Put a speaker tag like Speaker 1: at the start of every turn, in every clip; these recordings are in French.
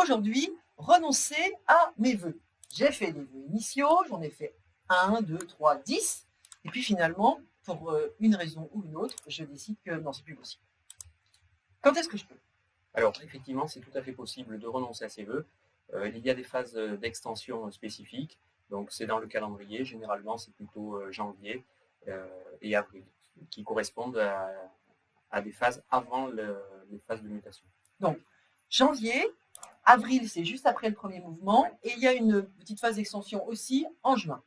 Speaker 1: aujourd'hui renoncer à mes vœux. J'ai fait les vœux initiaux, j'en ai fait 1, 2, 3, 10, et puis finalement, pour une raison ou une autre, je décide que non, c'est plus possible. Quand est-ce que je peux?
Speaker 2: Alors, effectivement, c'est tout à fait possible de renoncer à ses vœux. Il y a des phases d'extension spécifiques. Donc, c'est dans le calendrier. Généralement, c'est plutôt janvier et avril, qui correspondent à des phases avant les phases de mutation.
Speaker 1: Donc, janvier, avril, c'est juste après le premier mouvement, et il y a une petite phase d'extension aussi en juin.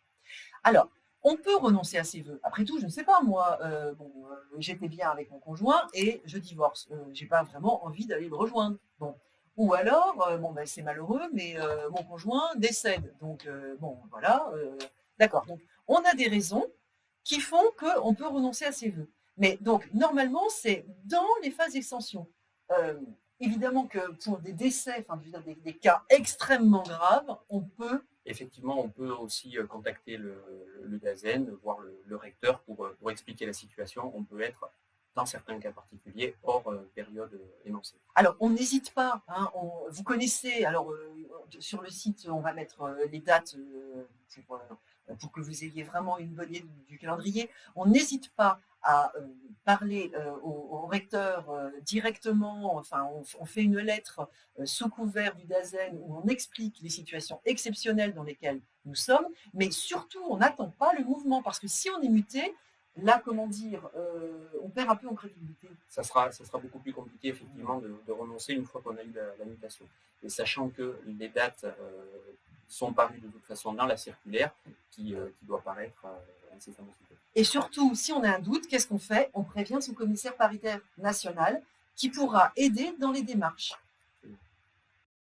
Speaker 1: Alors, on peut renoncer à ses vœux. Après tout, je ne sais pas, moi, j'étais bien avec mon conjoint et je divorce. J'ai pas vraiment envie d'aller le rejoindre. Bon. Ou alors, c'est malheureux, mais mon conjoint décède. Donc, voilà, d'accord. Donc, on a des raisons qui font qu'on peut renoncer à ses vœux. Mais donc, normalement, c'est dans les phases d'extension. Euh, Évidemment que pour des décès, enfin, des cas extrêmement graves, on peut.
Speaker 2: Effectivement, on peut aussi contacter le DAZEN, voir le recteur pour expliquer la situation. On peut être, dans certains cas particuliers, hors période énoncée.
Speaker 1: Alors, on n'hésite pas. Hein, vous connaissez, alors sur le site, on va mettre les dates pour que vous ayez vraiment une bonne idée du calendrier. On n'hésite pas à parler au recteur directement. Enfin, on fait une lettre sous couvert du DAZEN où on explique les situations exceptionnelles dans lesquelles nous sommes, mais surtout, on n'attend pas le mouvement parce que si on est muté, là, comment dire, on perd un peu en crédibilité.
Speaker 2: Ça sera beaucoup plus compliqué, effectivement, de renoncer une fois qu'on a eu la mutation. Et sachant que les dates sont parues de toute façon dans la circulaire qui doit paraître incessamment sous peu.
Speaker 1: Et surtout, si on a un doute, qu'est-ce qu'on fait? On prévient son commissaire paritaire national qui pourra aider dans les démarches.